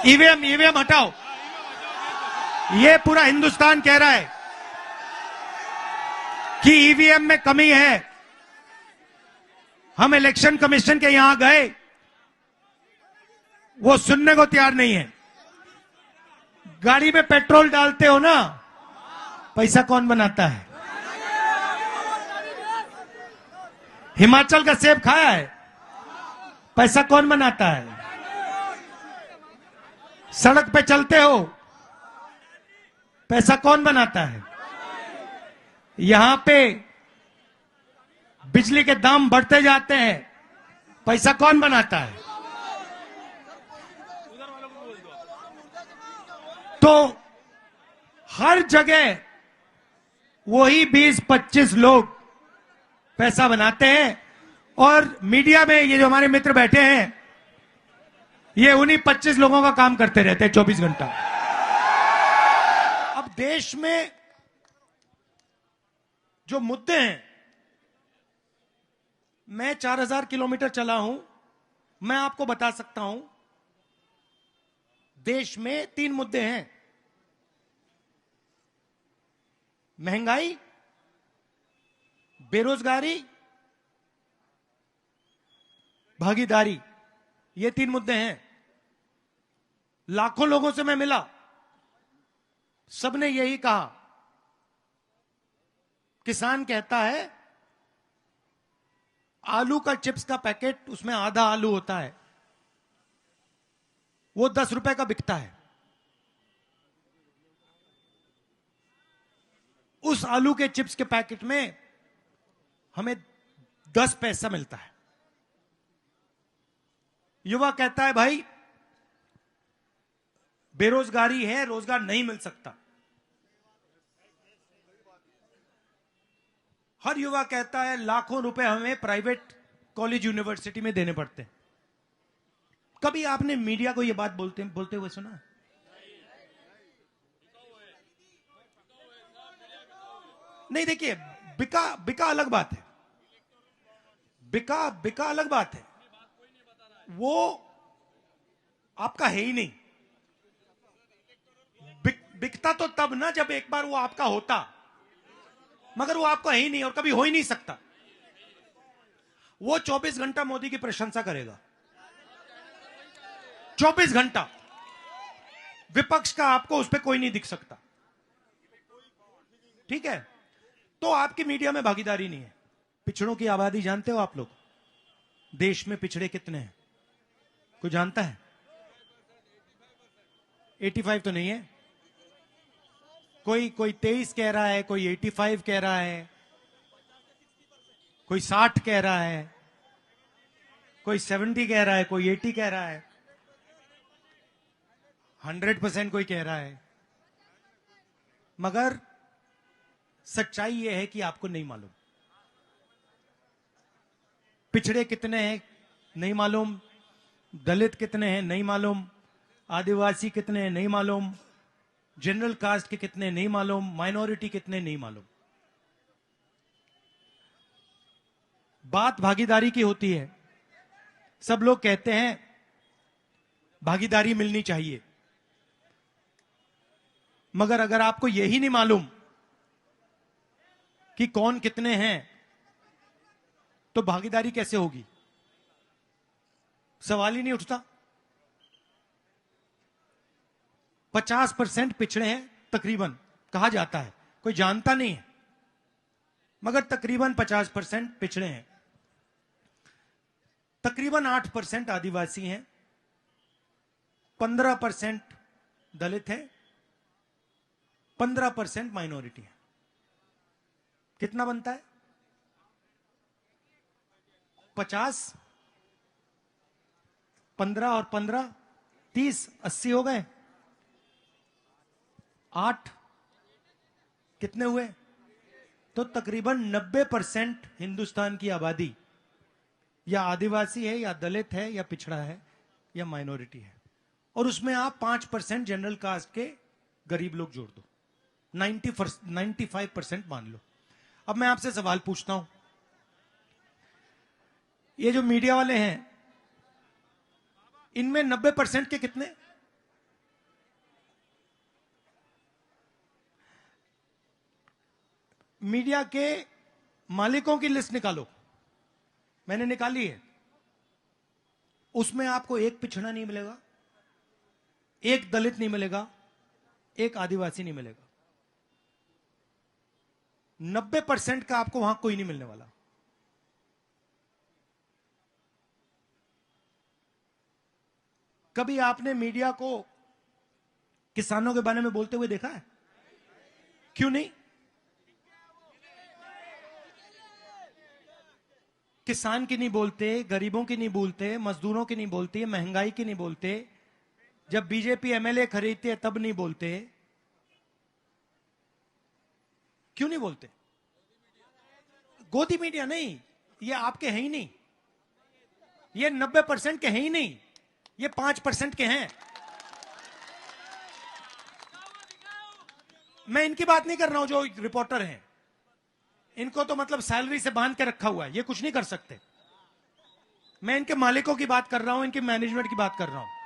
EVM EVM हटाओ। ये पूरा हिंदुस्तान कह रहा है कि ईवीएम में कमी है। हम इलेक्शन कमीशन के यहां गए, वो सुनने को तैयार नहीं है। गाड़ी में पेट्रोल डालते हो ना, पैसा कौन बनाता है? हिमाचल का सेब खाया है, पैसा कौन बनाता है? सड़क पे चलते हो, पैसा कौन बनाता है? यहां पे बिजली के दाम बढ़ते जाते हैं, पैसा कौन बनाता है? तो हर जगह वही 20-25 लोग पैसा बनाते हैं। और मीडिया में ये जो हमारे मित्र बैठे हैं, ये उन्हीं 25 लोगों का काम करते रहते हैं 24 घंटा। अब देश में जो मुद्दे हैं, मैं 4000 किलोमीटर चला हूं, मैं आपको बता सकता हूं देश में 3 मुद्दे हैं: महंगाई, बेरोजगारी, भागीदारी। ये 3 मुद्दे हैं। लाखों लोगों से मैं मिला, सबने यही कहा। किसान कहता है आलू का चिप्स का पैकेट, उसमें आधा आलू होता है, वो 10 रुपए का बिकता है। उस आलू के चिप्स के पैकेट में हमें 10 पैसा मिलता है। युवा कहता है भाई बेरोजगारी है, रोजगार नहीं मिल सकता। हर युवा कहता है लाखों रुपए हमें प्राइवेट कॉलेज यूनिवर्सिटी में देने पड़ते हैं। कभी आपने मीडिया को यह बात बोलते हुए सुना? नहीं। देखिए, बिका अलग बात है, बिका अलग बात है, वो आपका है ही नहीं। बिकता तो तब ना जब एक बार वो आपका होता, मगर वो आपका है ही नहीं और कभी हो ही नहीं सकता। वो 24 घंटा मोदी की प्रशंसा करेगा, 24 घंटा। विपक्ष का आपको उस पर कोई नहीं दिख सकता, ठीक है? तो आपकी मीडिया में भागीदारी नहीं है। पिछड़ों की आबादी जानते हो आप लोग? देश में पिछड़े कितने हैं? कोई जानता है? 85 तो नहीं है। कोई 23 कह रहा है, कोई 85 कह रहा है, कोई 60 कह रहा है, कोई 70 कह रहा है, कोई 80 कह रहा है, 100% कोई कह रहा है। मगर सच्चाई यह है कि आपको नहीं मालूम। पिछड़े कितने हैं नहीं मालूम, दलित कितने हैं नहीं मालूम, आदिवासी कितने हैं नहीं मालूम, जनरल कास्ट के कितने नहीं मालूम, माइनॉरिटी कितने नहीं मालूम। बात भागीदारी की होती है। सब लोग कहते हैं भागीदारी मिलनी चाहिए, मगर अगर आपको यही नहीं मालूम कि कौन कितने हैं, तो भागीदारी कैसे होगी? सवाल ही नहीं उठता। 50% पिछड़े हैं तकरीबन, कहा जाता है, कोई जानता नहीं है, मगर तकरीबन 50% पिछड़े हैं। तकरीबन 8% आदिवासी हैं, 15% दलित हैं, 15% माइनॉरिटी है। कितना बनता है? 50, 15 और 15, 30, 80 हो गए। 8 कितने हुए? तो तकरीबन 90% हिंदुस्तान की आबादी या आदिवासी है, या दलित है, या पिछड़ा है, या माइनॉरिटी है। और उसमें आप 5% जनरल कास्ट के गरीब लोग जोड़ दो, 95% मान लो। अब मैं आपसे सवाल पूछता हूं, ये जो मीडिया वाले हैं, इनमें 90% के कितने? मीडिया के मालिकों की लिस्ट निकालो, मैंने निकाली है। उसमें आपको एक पिछड़ा नहीं मिलेगा, एक दलित नहीं मिलेगा, एक आदिवासी नहीं मिलेगा। 90% का आपको वहां कोई नहीं मिलने वाला। कभी आपने मीडिया को किसानों के बारे में बोलते हुए देखा है? क्यों नहीं? किसान की नहीं बोलते, गरीबों की नहीं बोलते, मजदूरों की नहीं बोलते, महंगाई की नहीं बोलते, जब बीजेपी एमएलए खरीदती है तब नहीं बोलते। क्यों नहीं बोलते? गोदी मीडिया नहीं, ये आपके हैं ही नहीं, ये 90% के हैं ही नहीं, ये 5% के हैं। मैं इनकी बात नहीं कर रहा हूं जो रिपोर्टर हैं, इनको तो मतलब सैलरी से बांध के रखा हुआ है, ये कुछ नहीं कर सकते। मैं इनके मालिकों की बात कर रहा हूं, इनके मैनेजमेंट की बात कर रहा हूं।